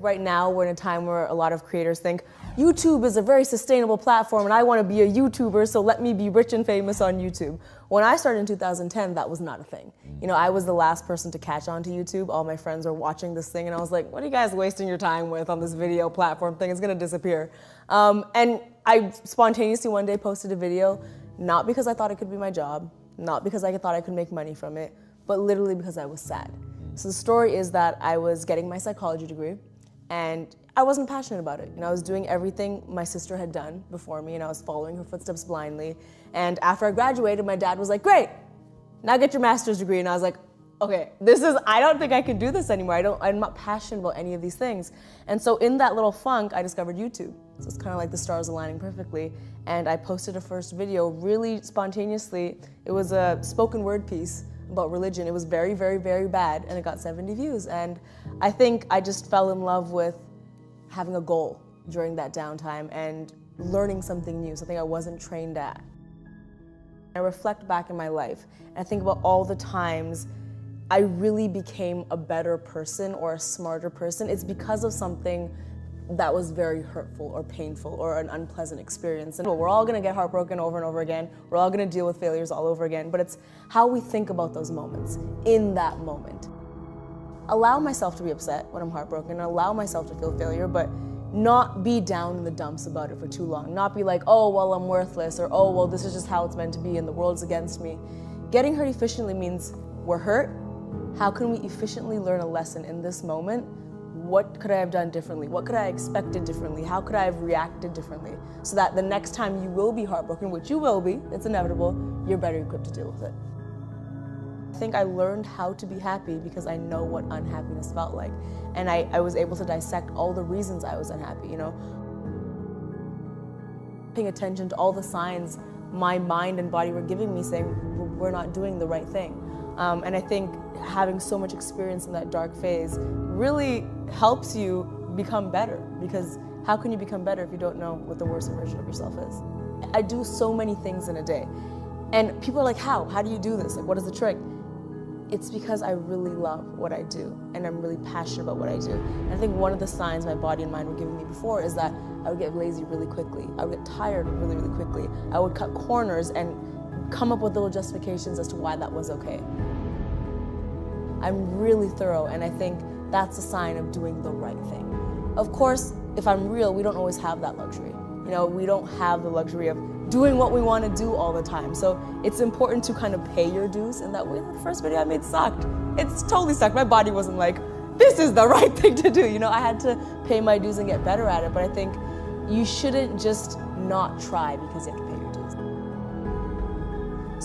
right now we're in a time where a lot of creators think YouTube is a very sustainable platform and I want to be a YouTuber, so let me be rich and famous on YouTube. When I started in 2010, that was not a thing. You know, I was the last person to catch on to YouTube. All my friends were watching this thing and I was like, what are you guys wasting your time with on this video platform thing? It's gonna disappear. And I spontaneously one day posted a video, not because I thought it could be my job, not because I thought I could make money from it, but literally because I was sad. So the story is that I was getting my psychology degree and I wasn't passionate about it. You know, I was doing everything my sister had done before me and I was following her footsteps blindly. And after I graduated, my dad was like, great, now get your master's degree. And I was like, okay, I don't think I can do this anymore. I'm not passionate about any of these things. And so in that little funk, I discovered YouTube. So it's kind of like the stars aligning perfectly. And I posted a first video really spontaneously. It was a spoken word piece about religion. It was very, very, very bad and it got 70 views. And I think I just fell in love with having a goal during that downtime and learning something new, something I wasn't trained at. I reflect back in my life and I think about all the times I really became a better person or a smarter person. It's because of something that was very hurtful or painful or an unpleasant experience. And we're all gonna get heartbroken over and over again. We're all gonna deal with failures all over again, but it's how we think about those moments in that moment. Allow myself to be upset when I'm heartbroken, allow myself to feel failure, but not be down in the dumps about it for too long. Not be like, oh, well, I'm worthless, or oh, well, this is just how it's meant to be and the world's against me. Getting hurt efficiently means we're hurt. How can we efficiently learn a lesson in this moment? What could I have done differently? What could I have expected differently? How could I have reacted differently? So that the next time you will be heartbroken, which you will be, it's inevitable, you're better equipped to deal with it. I think I learned how to be happy because I know what unhappiness felt like. And I was able to dissect all the reasons I was unhappy, you know? Paying attention to all the signs my mind and body were giving me saying, we're not doing the right thing. And I think having so much experience in that dark phase really helps you become better, because how can you become better if you don't know what the worst version of yourself is? I do so many things in a day. And people are like, how? How do you do this? Like, what is the trick? It's because I really love what I do and I'm really passionate about what I do. And I think one of the signs my body and mind were giving me before is that I would get lazy really quickly. I would get tired really, really quickly. I would cut corners and come up with little justifications as to why that was okay. I'm really thorough, and I think that's a sign of doing the right thing. Of course, if I'm real, we don't always have that luxury. You know, we don't have the luxury of doing what we want to do all the time. So it's important to kind of pay your dues in that way. The first video I made sucked. It's totally sucked. My body wasn't like, this is the right thing to do. You know, I had to pay my dues and get better at it. But I think you shouldn't just not try because you have to pay your dues.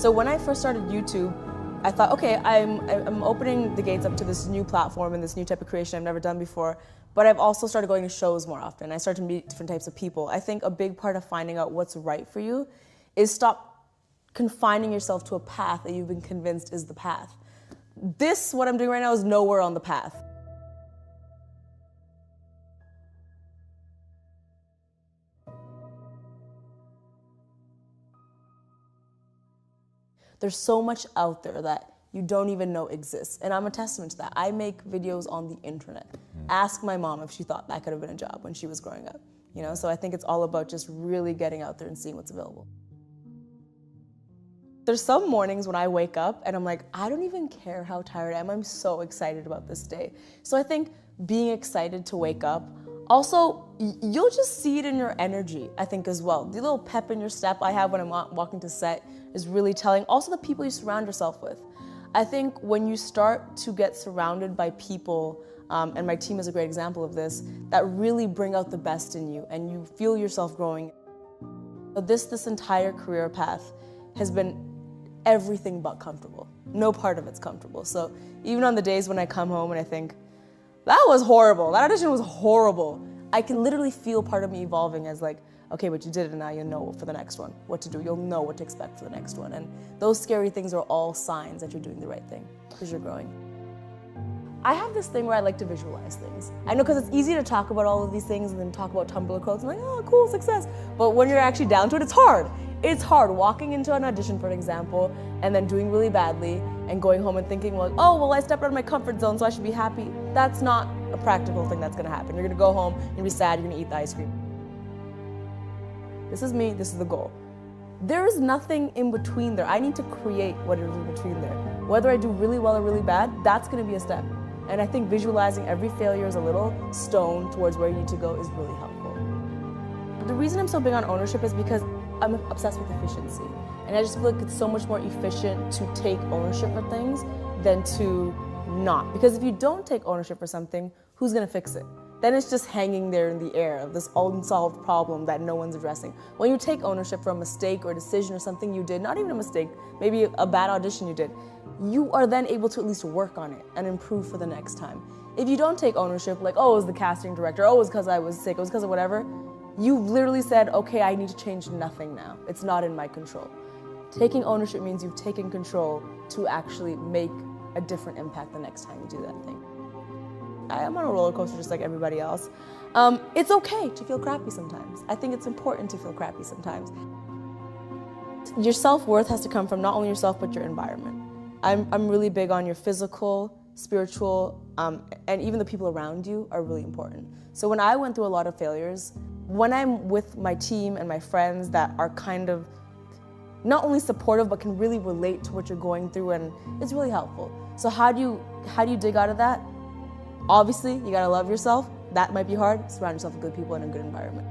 So when I first started YouTube, I thought, okay, I'm opening the gates up to this new platform and this new type of creation I've never done before, but I've also started going to shows more often. I started to meet different types of people. I think a big part of finding out what's right for you is stop confining yourself to a path that you've been convinced is the path. What I'm doing right now is nowhere on the path. There's so much out there that you don't even know exists. And I'm a testament to that. I make videos on the internet. Ask my mom if she thought that could have been a job when she was growing up. You know, so I think it's all about just really getting out there and seeing what's available. There's some mornings when I wake up and I'm like, I don't even care how tired I am. I'm so excited about this day. So I think being excited to wake up, also, you'll just see it in your energy, I think, as well. The little pep in your step I have when I'm walking to set is really telling. Also, the people you surround yourself with. I think when you start to get surrounded by people, and my team is a great example of this, that really bring out the best in you and you feel yourself growing. This entire career path has been everything but comfortable. No part of it's comfortable. So even on the days when I come home and I think, that was horrible, that audition was horrible, I can literally feel part of me evolving as like, okay, but you did it and now you know for the next one what to do. You'll know what to expect for the next one. And those scary things are all signs that you're doing the right thing because you're growing. I have this thing where I like to visualize things. I know because it's easy to talk about all of these things and then talk about Tumblr quotes and like, oh, cool, success. But when you're actually down to it, it's hard. It's hard walking into an audition, for example, and then doing really badly and going home and thinking like, oh, well, I stepped out of my comfort zone, so I should be happy. That's not a practical thing that's gonna happen. You're gonna go home, you're gonna be sad, you're gonna eat the ice cream. This is me, this is the goal. There is nothing in between there. I need to create what is in between there. Whether I do really well or really bad, that's gonna be a step. And I think visualizing every failure as a little stone towards where you need to go is really helpful. The reason I'm so big on ownership is because I'm obsessed with efficiency. And I just feel like it's so much more efficient to take ownership for things than to not. Because if you don't take ownership for something, who's gonna fix it? Then it's just hanging there in the air of this unsolved problem that no one's addressing. When you take ownership for a mistake or a decision or something you did, not even a mistake, maybe a bad audition you did, you are then able to at least work on it and improve for the next time. If you don't take ownership, like, oh, it was the casting director, oh, it was because I was sick, it was because of whatever, you've literally said, okay, I need to change nothing now. It's not in my control. Taking ownership means you've taken control to actually make a different impact the next time you do that thing. I'm on a roller coaster just like everybody else. It's okay to feel crappy sometimes. I think it's important to feel crappy sometimes. Your self-worth has to come from not only yourself, but your environment. I'm really big on your physical, spiritual, and even the people around you are really important. So when I went through a lot of failures, when I'm with my team and my friends that are kind of not only supportive, but can really relate to what you're going through, and it's really helpful. So how do you dig out of that? Obviously, you gotta love yourself. That might be hard. Surround yourself with good people and a good environment.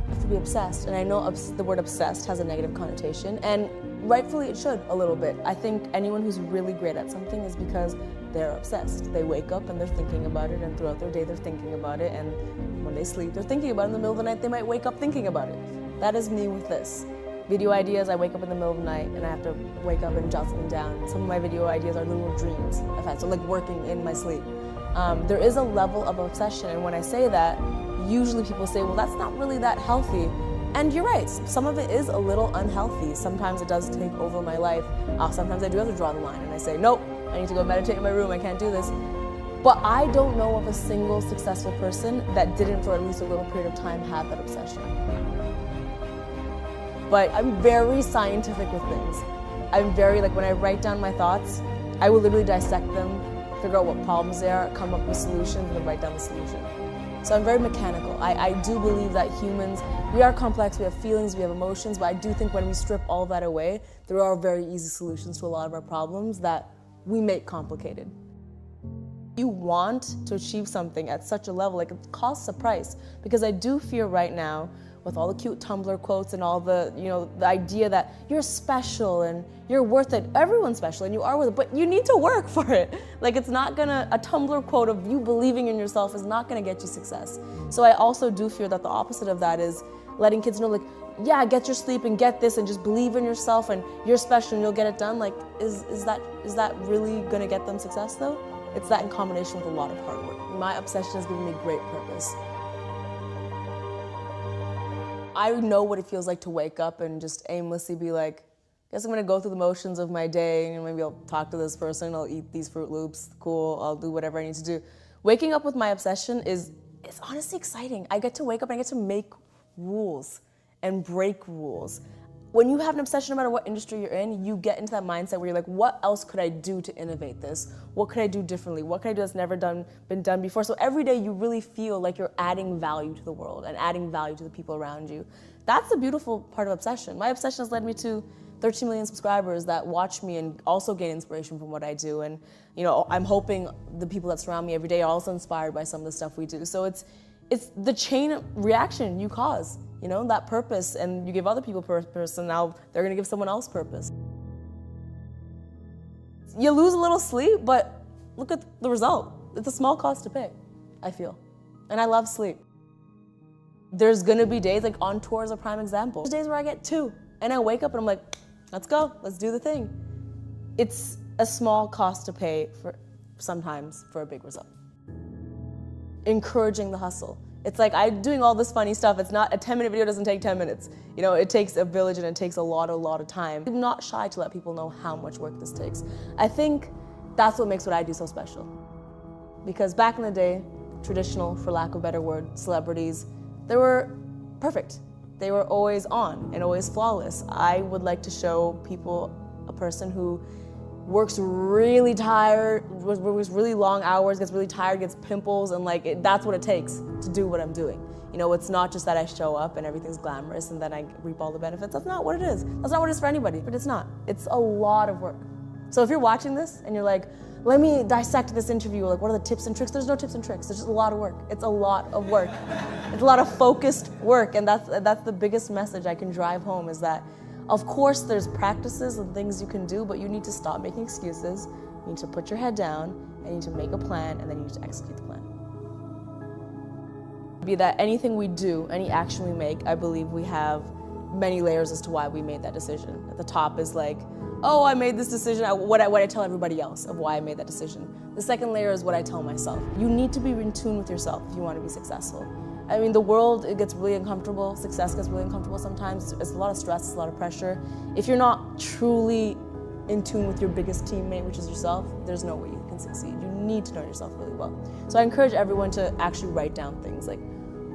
You have to be obsessed, and I know the word obsessed has a negative connotation, and rightfully it should a little bit. I think anyone who's really great at something is because they're obsessed. They wake up and they're thinking about it, and throughout their day they're thinking about it, and when they sleep they're thinking about it. In the middle of the night they might wake up thinking about it. That is me with this. Video ideas, I wake up in the middle of the night and I have to wake up and jot something down. Some of my video ideas are little dreams I've had, so like working in my sleep. There is a level of obsession, and when I say that, usually people say, well, that's not really that healthy. And you're right, some of it is a little unhealthy. Sometimes it does take over my life. Sometimes I do have to draw the line and I say, nope, I need to go meditate in my room, I can't do this. But I don't know of a single successful person that didn't, for at least a little period of time, have that obsession. But I'm very scientific with things. I'm very, like, when I write down my thoughts, I will literally dissect them, figure out what problems they are, come up with solutions, and then write down the solution. So I'm very mechanical. I do believe that humans, we are complex, we have feelings, we have emotions, but I do think when we strip all that away, there are very easy solutions to a lot of our problems that we make complicated. You want to achieve something at such a level, like, it costs a price, because I do fear right now, with all the cute Tumblr quotes and all the, the idea that you're special and you're worth it. Everyone's special and you are worth it, but you need to work for it. Like, it's not gonna, a Tumblr quote of you believing in yourself is not gonna get you success. So I also do fear that the opposite of that is letting kids know, like, yeah, get your sleep and get this and just believe in yourself and you're special and you'll get it done. Like, is that really gonna get them success though? It's that in combination with a lot of hard work. My obsession has given me great purpose. I know what it feels like to wake up and just aimlessly be like, guess I'm gonna go through the motions of my day and maybe I'll talk to this person, I'll eat these Fruit Loops, cool, I'll do whatever I need to do. Waking up with my obsession is honestly exciting. I get to wake up and I get to make rules and break rules. When you have an obsession, no matter what industry you're in, you get into that mindset where you're like, what else could I do to innovate this? What could I do differently? What could I do that's never been done before? So every day you really feel like you're adding value to the world and adding value to the people around you. That's the beautiful part of obsession. My obsession has led me to 13 million subscribers that watch me and also gain inspiration from what I do. And I'm hoping the people that surround me every day are also inspired by some of the stuff we do. So it's the chain reaction you cause. That purpose, and you give other people purpose, and now they're gonna give someone else purpose. You lose a little sleep, but look at the result. It's a small cost to pay, I feel. And I love sleep. There's gonna be days, like on tour is a prime example. There's days where I get 2, and I wake up and I'm like, let's go, let's do the thing. It's a small cost to pay sometimes for a big result. Encouraging the hustle. It's like I'm doing all this funny stuff. It's not, a 10-minute video doesn't take 10 minutes. It takes a village and it takes a lot of time. I'm not shy to let people know how much work this takes. I think that's what makes what I do so special. Because back in the day, traditional, for lack of a better word, celebrities, they were perfect. They were always on and always flawless. I would like to show people a person who works really tired, works really long hours, gets really tired, gets pimples, and like that's what it takes to do what I'm doing. You know, it's not just that I show up and everything's glamorous and then I reap all the benefits. That's not what it is. That's not what it is for anybody, but it's not. It's a lot of work. So if you're watching this and you're like, let me dissect this interview, like what are the tips and tricks? There's no tips and tricks, there's just a lot of work. It's a lot of work. It's a lot of focused work, and that's the biggest message I can drive home, is that of course there's practices and things you can do, but you need to stop making excuses, you need to put your head down, and you need to make a plan, and then you need to execute the plan. Be that anything we do, any action we make, I believe we have many layers as to why we made that decision. At the top is like, oh, I made this decision, what I tell everybody else of why I made that decision. The second layer is what I tell myself. You need to be in tune with yourself if you want to be successful. I mean, the world, it gets really uncomfortable, success gets really uncomfortable sometimes, it's a lot of stress, it's a lot of pressure. If you're not truly in tune with your biggest teammate, which is yourself, there's no way you can succeed. You need to know yourself really well. So I encourage everyone to actually write down things like,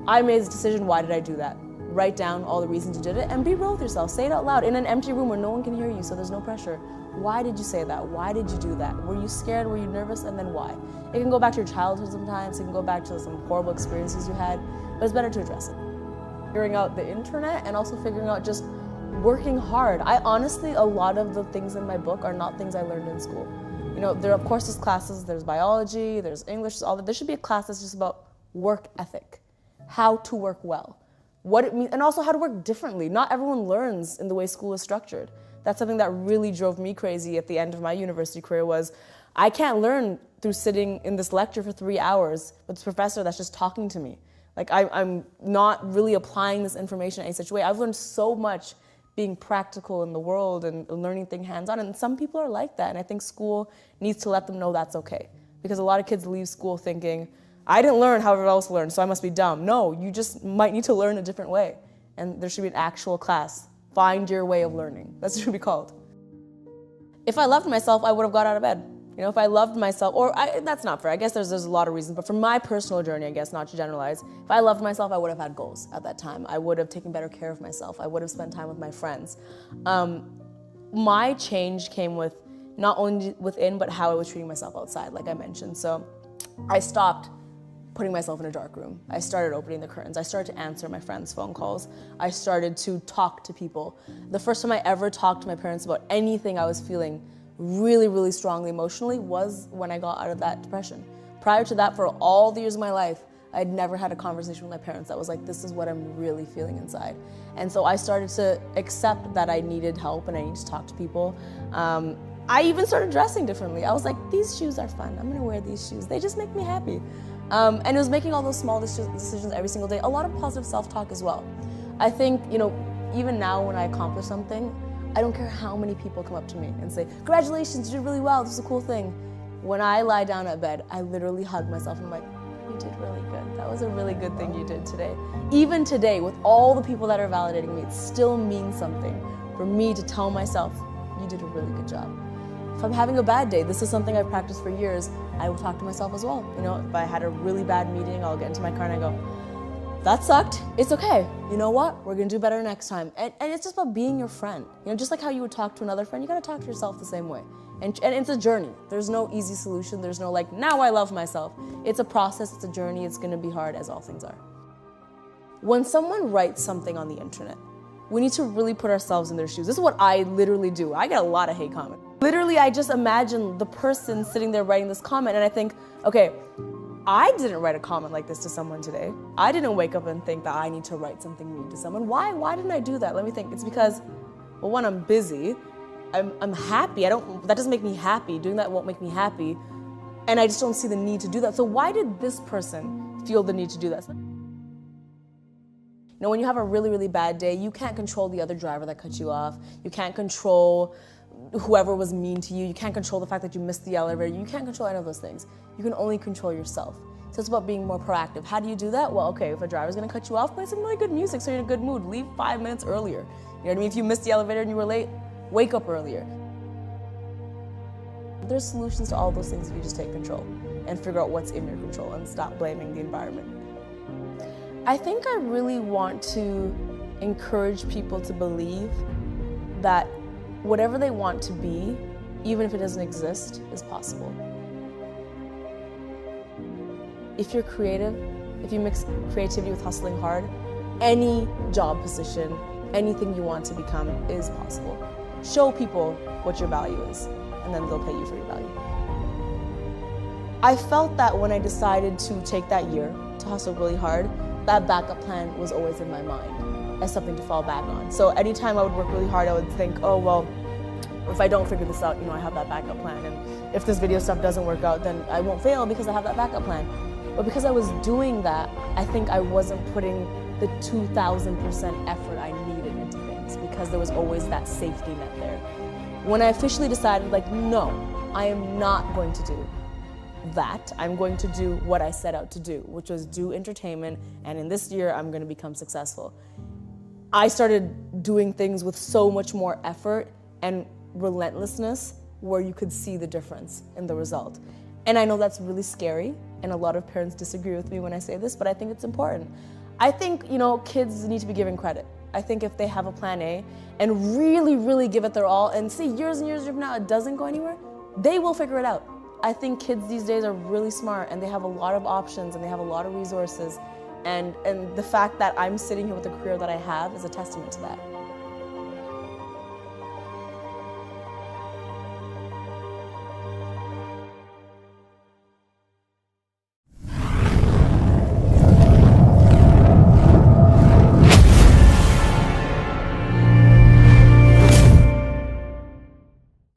I made this decision, why did I do that? Write down all the reasons you did it and be real with yourself. Say it out loud in an empty room where no one can hear you, so there's no pressure. Why did you say that? Why did you do that? Were you scared? Were you nervous? And then why? It can go back to your childhood sometimes, it can go back to some horrible experiences you had, but it's better to address it. Figuring out the internet and also figuring out just working hard. I honestly, a lot of the things in my book are not things I learned in school. You know, there of course there's classes, there's biology, there's English, all that. There should be a class that's just about work ethic, how to work well, what it means, and also how to work differently. Not everyone learns in the way school is structured. That's something that really drove me crazy at the end of my university career, was I can't learn through sitting in this lecture for 3 hours with this professor that's just talking to me. Like I'm not really applying this information in any such way. I've learned so much being practical in the world and learning things hands-on, and some people are like that, and I think school needs to let them know that's okay. Because a lot of kids leave school thinking, I didn't learn how everyone else learned, so I must be dumb. No, you just might need to learn a different way, and there should be an actual class. Find your way of learning. That's what it should be called. If I loved myself, I would have got out of bed. You know, if I loved myself, that's not fair. I guess there's a lot of reasons, but for my personal journey, I guess, not to generalize, if I loved myself, I would have had goals at that time. I would have taken better care of myself. I would have spent time with my friends. My change came with not only within, but how I was treating myself outside, like I mentioned. So I stopped putting myself in a dark room. I started opening the curtains. I started to answer my friends' phone calls. I started to talk to people. The first time I ever talked to my parents about anything I was feeling really, really strongly emotionally was when I got out of that depression. Prior to that, for all the years of my life, I'd never had a conversation with my parents that was like, this is what I'm really feeling inside. And so I started to accept that I needed help and I needed to talk to people. I even started dressing differently. I was like, these shoes are fun. I'm gonna wear these shoes. They just make me happy. And it was making all those small decisions every single day. A lot of positive self-talk as well. I think, you know, even now when I accomplish something, I don't care how many people come up to me and say, congratulations, you did really well, this is a cool thing. When I lie down at bed, I literally hug myself and I'm like, you did really good. That was a really good thing you did today. Even today, with all the people that are validating me, it still means something for me to tell myself, you did a really good job. If I'm having a bad day, this is something I've practiced for years, I will talk to myself as well. You know, if I had a really bad meeting, I'll get into my car and I go, that sucked, it's okay. You know what? We're gonna do better next time. And it's just about being your friend. You know, just like how you would talk to another friend, you gotta talk to yourself the same way. And it's a journey. There's no easy solution. There's no like, now I love myself. It's a process, it's a journey, it's gonna be hard as all things are. When someone writes something on the internet, we need to really put ourselves in their shoes. This is what I literally do. I get a lot of hate comments. Literally, I just imagine the person sitting there writing this comment and I think, okay, I didn't write a comment like this to someone today. I didn't wake up and think that I need to write something mean to someone. Why didn't I do that? Let me think. It's because, well, one, I'm busy. I'm happy. That doesn't make me happy. Doing that won't make me happy. And I just don't see the need to do that. So why did this person feel the need to do that? You know, when you have a really, really bad day, you can't control the other driver that cut you off. You can't control whoever was mean to you. You can't control the fact that you missed the elevator. You can't control any of those things. You can only control yourself. So it's about being more proactive. How do you do that? Well, okay, if a driver's gonna cut you off, play some really good music so you're in a good mood. Leave 5 minutes earlier. You know what I mean? If you missed the elevator and you were late, wake up earlier. There's solutions to all those things if you just take control and figure out what's in your control and stop blaming the environment. I think I really want to encourage people to believe that whatever they want to be, even if it doesn't exist, is possible. If you're creative, if you mix creativity with hustling hard, any job position, anything you want to become is possible. Show people what your value is, and then they'll pay you for your value. I felt that when I decided to take that year to hustle really hard, that backup plan was always in my mind as something to fall back on. So anytime I would work really hard, I would think, oh, well, if I don't figure this out, I have that backup plan. And if this video stuff doesn't work out, then I won't fail because I have that backup plan. But because I was doing that, I think I wasn't putting the 2,000% effort I needed into things because there was always that safety net there. When I officially decided, no, I am not going to do that. I'm going to do what I set out to do, which was do entertainment, and in this year, I'm going to become successful. I started doing things with so much more effort and relentlessness where you could see the difference in the result. And I know that's really scary, and a lot of parents disagree with me when I say this, but I think it's important. I think, kids need to be given credit. I think if they have a plan A and really, really give it their all, and see years and years from now it doesn't go anywhere, they will figure it out. I think kids these days are really smart, and they have a lot of options, and they have a lot of resources. And the fact that I'm sitting here with the career that I have is a testament to that.